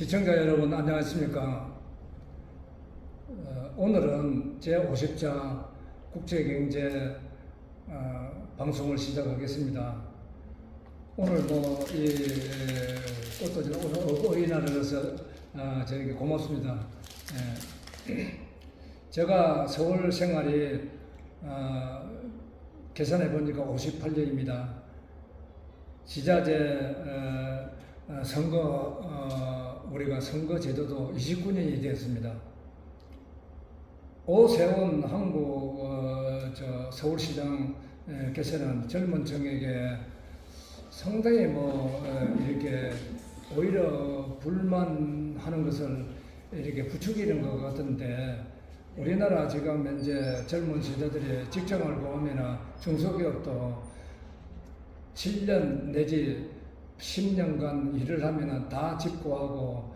시청자 여러분 안녕하십니까. 오늘은 제50차 국제경제 방송을 시작하겠습니다. 오늘 이 꽃도 오늘 어린이날이라서 저에게 고맙습니다. 제가 서울 생활이 계산해 보니까 58년입니다. 지자체 선거 우리가 선거 제도도 29년이 되었습니다. 오세훈 한국 서울시장께서는 젊은 층에게 상당히 이렇게 오히려 불만하는 것을 이렇게 부추기는 것 같은데, 우리나라 지금 현재 젊은 세대들이 직장을 구하면 중소기업도 7년 내지 10년간 일을 하면 다 집구하고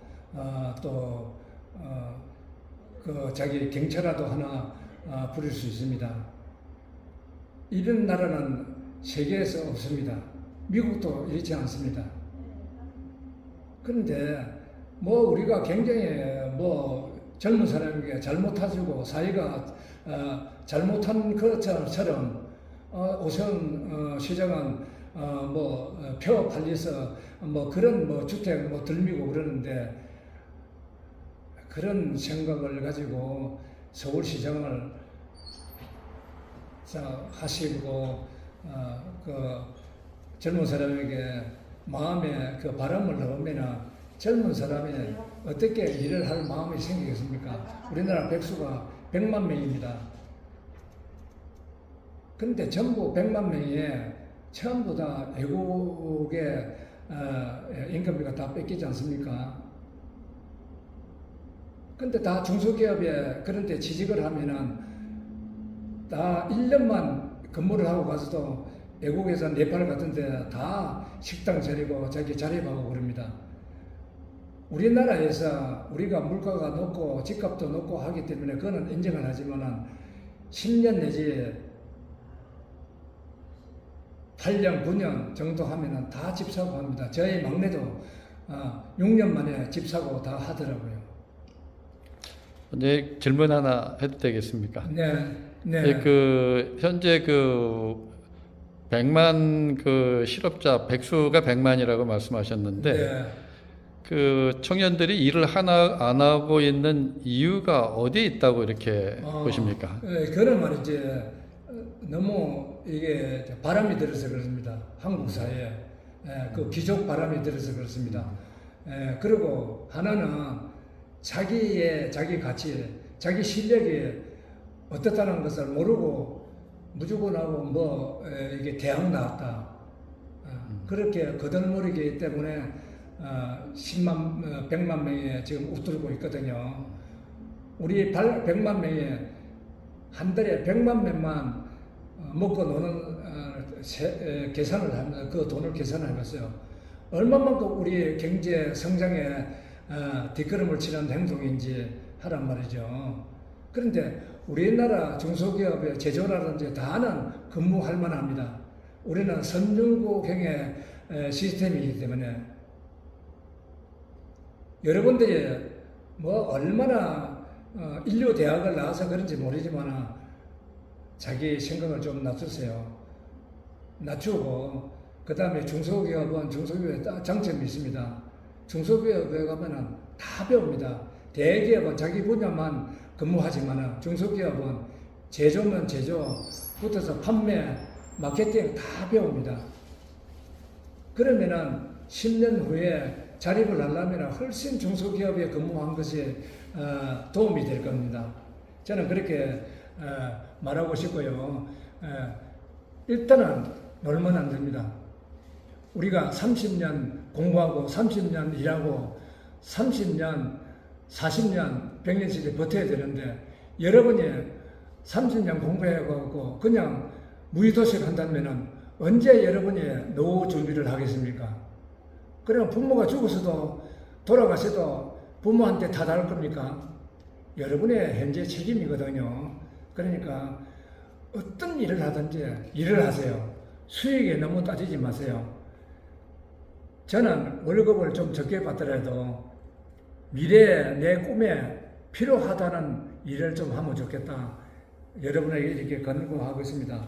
자기 경차라도 하나 부릴 수 있습니다. 이런 나라는 세계에서 없습니다. 미국도 이렇지 않습니다. 그런데 우리가 굉장히 젊은 사람에게 잘못하시고 사회가 잘못한 것처럼 오세훈 시장은 표 팔려서 그런 주택 들미고 그러는데, 그런 생각을 가지고 서울시장을 하시고 젊은 사람에게 마음에 그 바람을 넣으면 젊은 사람이 어떻게 일을 할 마음이 생기겠습니까? 우리나라 백수가 100만 명입니다. 근데 전부 100만 명이 전부 다 외국의 임금비가 다 뺏기지 않습니까? 근데 다 중소기업에 그런 데 취직을 하면은 다 1년만 근무를 하고 가서도 외국에서 네팔 같은 데 다 식당 차리고 자기 자립하고 그럽니다. 우리나라에서 우리가 물가가 높고 집값도 높고 하기 때문에 그거는 인정을 하지만은 10년 내지 8년, 9년 정도 하면은 다 집 사고 합니다. 저희 막내도 6년 만에 집 사고 다 하더라고요. 네, 질문 하나 해도 되겠습니까? 네. 현재 100만 실업자 백수가 100만이라고 말씀하셨는데, 네. 청년들이 일을 안 하고 있는 이유가 어디에 있다고 이렇게 보십니까? 그런 말이지. 너무 이게 바람이 들어서 그렇습니다. 한국 사회에. 그 귀족 바람이 들어서 그렇습니다. 그리고 하나는 자기 가치, 자기 실력이 어떻다는 것을 모르고 무조건 하고 이게 대학 나왔다. 그렇게 거들먹이기 때문에 100만 명이 지금 웃돌고 있거든요. 우리 100만 명이 한 달에 100만 명만 먹고 노는 계산을 하면 그 돈을 계산을 해봤어요. 얼마만큼 우리 경제 성장에 뒷걸음을 치는 행동인지 하란 말이죠. 그런데 우리나라 중소기업의 제조라든지 다는 근무할 만합니다. 우리는 선진국형의 시스템이기 때문에 여러분들이 얼마나 인류 대학을 나와서 그런지 모르지만 자기 생각을 좀 낮추고 그 다음에 중소기업은 중소기업에 장점이 있습니다. 중소기업에 가면은 다 배웁니다. 대기업은 자기 분야만 근무하지만 중소기업은 제조면 제조부터서 판매, 마케팅 다 배웁니다. 그러면은 10년 후에 자립을 하려면 훨씬 중소기업에 근무한 것이 도움이 될 겁니다. 저는 그렇게 말하고 싶고요. 일단은 놀면 안 됩니다. 우리가 30년 공부하고 30년 일하고 30년, 40년, 100년씩 버텨야 되는데, 여러분이 30년 공부해가지고 그냥 무의도식 한다면 언제 여러분이 노후 준비를 하겠습니까? 그러면 부모가 죽어서도 돌아가셔도 부모한테 다 다를 겁니까? 여러분의 현재 책임이거든요. 그러니까 어떤 일을 하든지 일을 하세요. 수익에 너무 따지지 마세요. 저는 월급을 좀 적게 받더라도 미래에 내 꿈에 필요하다는 일을 좀 하면 좋겠다. 여러분에게 이렇게 권고하고 있습니다.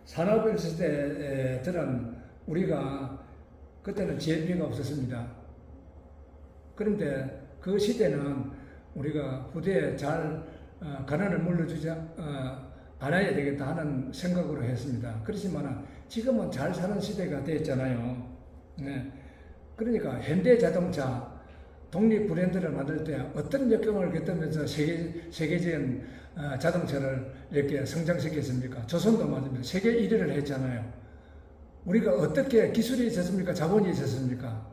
산업일 시대들은 우리가 그때는 GNP가 없었습니다. 그런데 그 시대는 우리가 부대에 잘 가난을 물려주지 않아야 되겠다 하는 생각으로 했습니다. 그렇지만 지금은 잘 사는 시대가 됐잖아요. 네. 그러니까 현대자동차 독립 브랜드를 만들 때 어떤 역경을 겪으면서 세계적인 자동차를 이렇게 성장시켰습니까? 조선도 맞습니다. 세계 1위를 했잖아요. 우리가 어떻게 기술이 있었습니까? 자본이 있었습니까?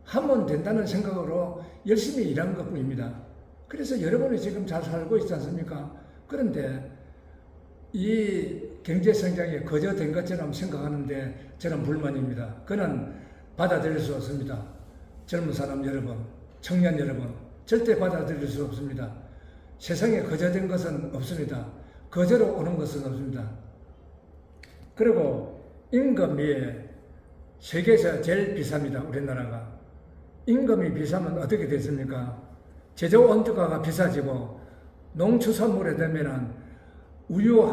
하면 된다는 생각으로 열심히 일한 것 뿐입니다. 그래서 여러분이 지금 잘 살고 있지 않습니까? 그런데 이 경제 성장이 거저된 것처럼 생각하는데 저는 불만입니다. 그는 받아들일 수 없습니다. 젊은 사람 여러분, 청년 여러분, 절대 받아들일 수 없습니다. 세상에 거저된 것은 없습니다. 거저로 오는 것은 없습니다. 그리고 임금이 세계에서 제일 비쌉니다. 우리나라가. 임금이 비싸면 어떻게 됐습니까? 제조 원가가 비싸지고 농축산물에 되면은 우유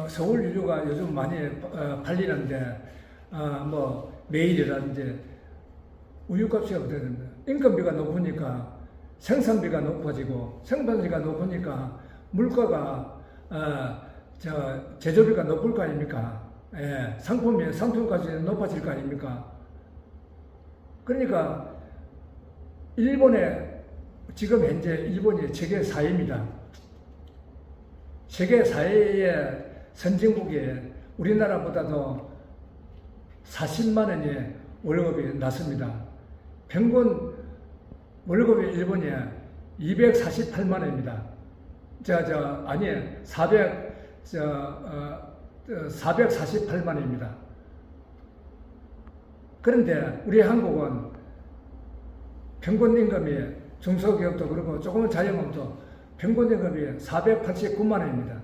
서울 우유가 요즘 많이 팔리는데 뭐 매일이라든지 우유값이 어떻게 됩니까? 인건비가 높으니까 생산비가 높아지고 생산비가 높으니까 물가가 제조비가 높을 거 아닙니까? 예, 상품값이 높아질 거 아닙니까? 그러니까 지금 현재 일본이 세계 4위입니다. 세계 4위의 선진국에 우리나라보다도 40만 원의 월급이 낮습니다. 평균 월급이 일본이 248만 원입니다. 448만 원입니다. 그런데 우리 한국은 평균 임금이 중소기업도 그렇고 조금은 자영업도 평균 임금이 489만 원입니다.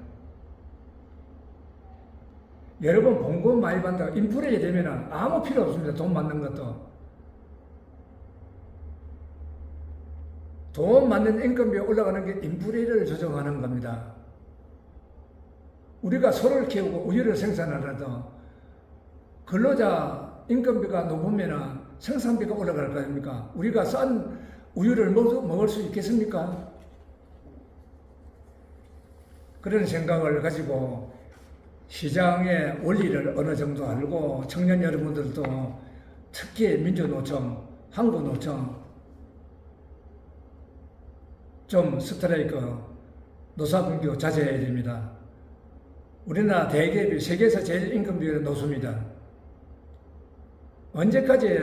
여러분 봉급 많이 받는다고 인플레이 되면 아무 필요 없습니다. 돈 받는 것도. 돈 받는 임금이 올라가는 게 인플레이를 조정하는 겁니다. 우리가 소를 키우고 우유를 생산하라도 근로자 임금비가 높으면 생산비가 올라갈 거 아닙니까? 우리가 싼 우유를 먹을 수 있겠습니까? 그런 생각을 가지고 시장의 원리를 어느 정도 알고 청년 여러분들도 특히 민주노총, 한국노총 좀 스트라이크, 노사분규 자제해야 됩니다. 우리나라 대기업이 세계에서 제일 임금비가 높습니다. 언제까지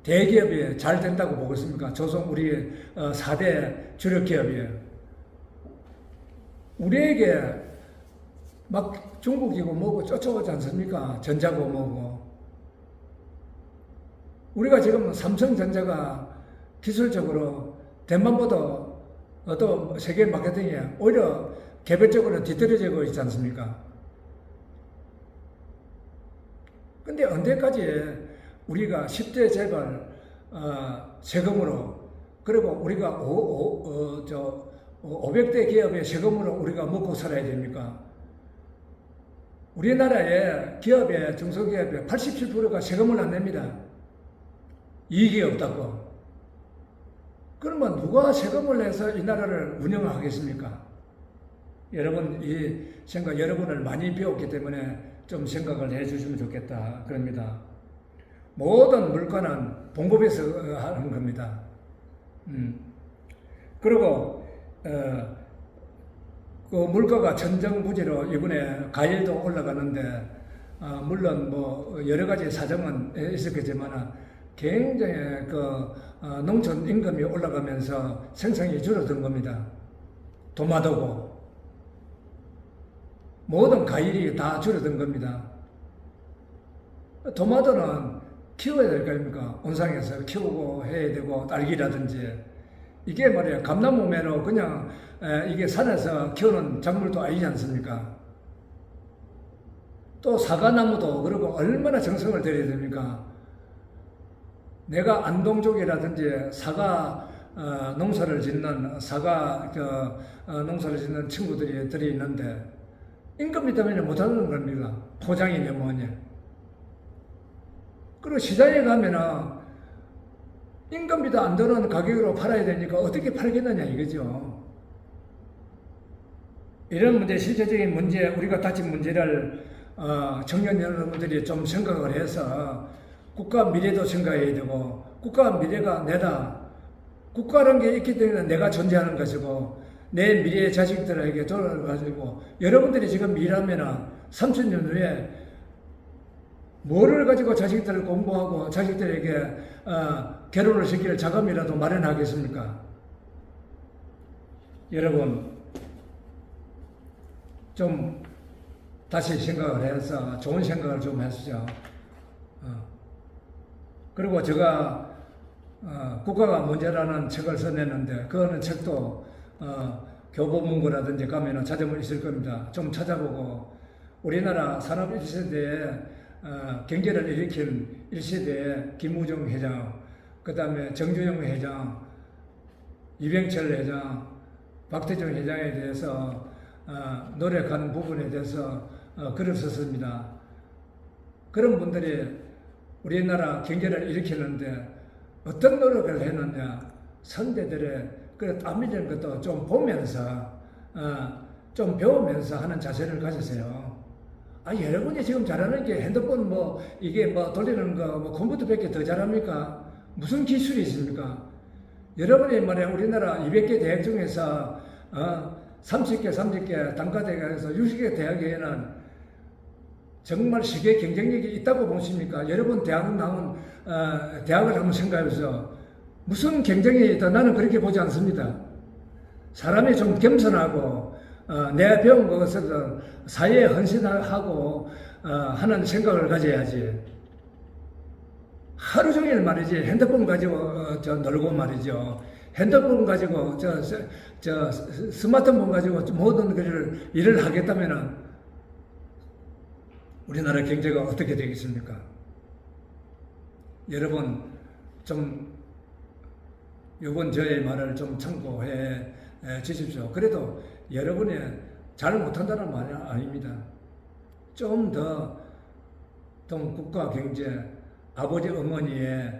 대기업이 잘 된다고 보고 있습니까? 조선 우리 4대 주력 기업이에요. 우리에게 막 중국이고 뭐고 쫓아오지 않습니까? 전자고 뭐고. 우리가 지금 삼성전자가 기술적으로 대만보다 또 세계 마케팅에 오히려 개별적으로 뒤떨어지고 있지 않습니까? 근데 언제까지 우리가 10대 재벌 세금으로 그리고 우리가 500대 기업의 세금으로 우리가 먹고 살아야 됩니까? 우리나라의 기업의 중소기업의 87%가 세금을 안 냅니다. 이익이 없다고. 그러면 누가 세금을 내서 이 나라를 운영하겠습니까? 여러분 이 생각 여러분을 많이 배웠기 때문에 좀 생각을 해주시면 좋겠다 그럽니다. 모든 물가는 봉급에서 하는 겁니다. 그리고 그 물가가 천정부지로 이번에 과일도 올라가는데 물론 뭐 여러 가지 사정은 있었겠지만 굉장히 그 농촌 임금이 올라가면서 생산이 줄어든 겁니다. 도마도고 모든 과일이 다 줄어든 겁니다. 토마토는 키워야 될 거 아닙니까? 온상에서 키우고 해야 되고 딸기라든지 이게 말이에요. 감나무매로 그냥 이게 산에서 키우는 작물도 아니지 않습니까? 또 사과나무도 그리고 얼마나 정성을 들여야 됩니까? 내가 안동 쪽이라든지 사과 농사를 짓는 사과 농사를 짓는 친구들이 있는데 임금비 때문에 못하는 겁니다. 포장이냐 뭐냐. 그리고 시장에 가면은 임금비도 안 드는 가격으로 팔아야 되니까 어떻게 팔겠느냐 이거죠. 이런 문제, 실제적인 문제, 우리가 닥친 문제를 청년 여러분들이 좀 생각을 해서 국가 미래도 생각해야 되고, 국가 미래가 내다. 국가라는 게 있기 때문에 내가 존재하는 것이고, 내 미래의 자식들에게 돌아가지고, 여러분들이 지금 일하면은 30년 후에 뭐를 가지고 자식들을 공부하고 자식들에게 결혼을 시킬 자금이라도 마련하겠습니까? 여러분, 좀 다시 생각을 해서 좋은 생각을 좀 하시죠. 그리고 제가 국가가 문제라는 책을 써냈는데 그거는 책도 교보문고라든지 가면은 찾아볼 있을 겁니다. 좀 찾아보고 우리나라 산업 1세대에 경제를 일으킨 1세대의 김우중 회장, 그 다음에 정주영 회장, 이병철 회장, 박태정 회장에 대해서 노력한 부분에 대해서 글을 썼습니다. 그런 분들이 우리나라 경제를 일으키는데 어떤 노력을 했느냐, 선대들의 그 땀 흘리는 것도 좀 보면서 좀 배우면서 하는 자세를 가지세요. 여러분이 지금 잘하는 게 핸드폰 이게 돌리는 거 컴퓨터밖에 더 잘합니까? 무슨 기술이 있습니까? 여러분이 말이야 우리나라 200개 대학 중에서 30개 단과대학에서 60개 대학에는 정말 세계 경쟁력이 있다고 보십니까? 여러분 대학 나온 대학을 한번 생각해보세요. 무슨 경쟁이 있다? 나는 그렇게 보지 않습니다. 사람이 좀 겸손하고 내가 배운 것을 사회에 헌신하고 하는 생각을 가져야지. 하루 종일 말이지 핸드폰 가지고 놀고 말이죠. 핸드폰 가지고 스마트폰 가지고 모든 일을 하겠다면은 우리나라 경제가 어떻게 되겠습니까? 여러분 좀 이번 저의 말을 좀 참고해 주십시오. 그래도 여러분이 잘 못한다는 말이 아닙니다. 좀 더 국가 경제, 아버지 어머니의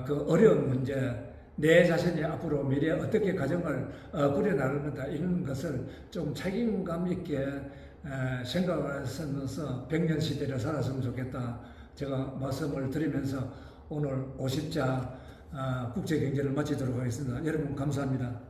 그 어려운 문제, 내 자신이 앞으로 미래에 어떻게 가정을 꾸려나가는가 이런 것을 좀 책임감 있게 생각을 해서 100년 시대를 살았으면 좋겠다. 제가 말씀을 드리면서 오늘 50자 국제경제를 마치도록 하겠습니다. 여러분 감사합니다.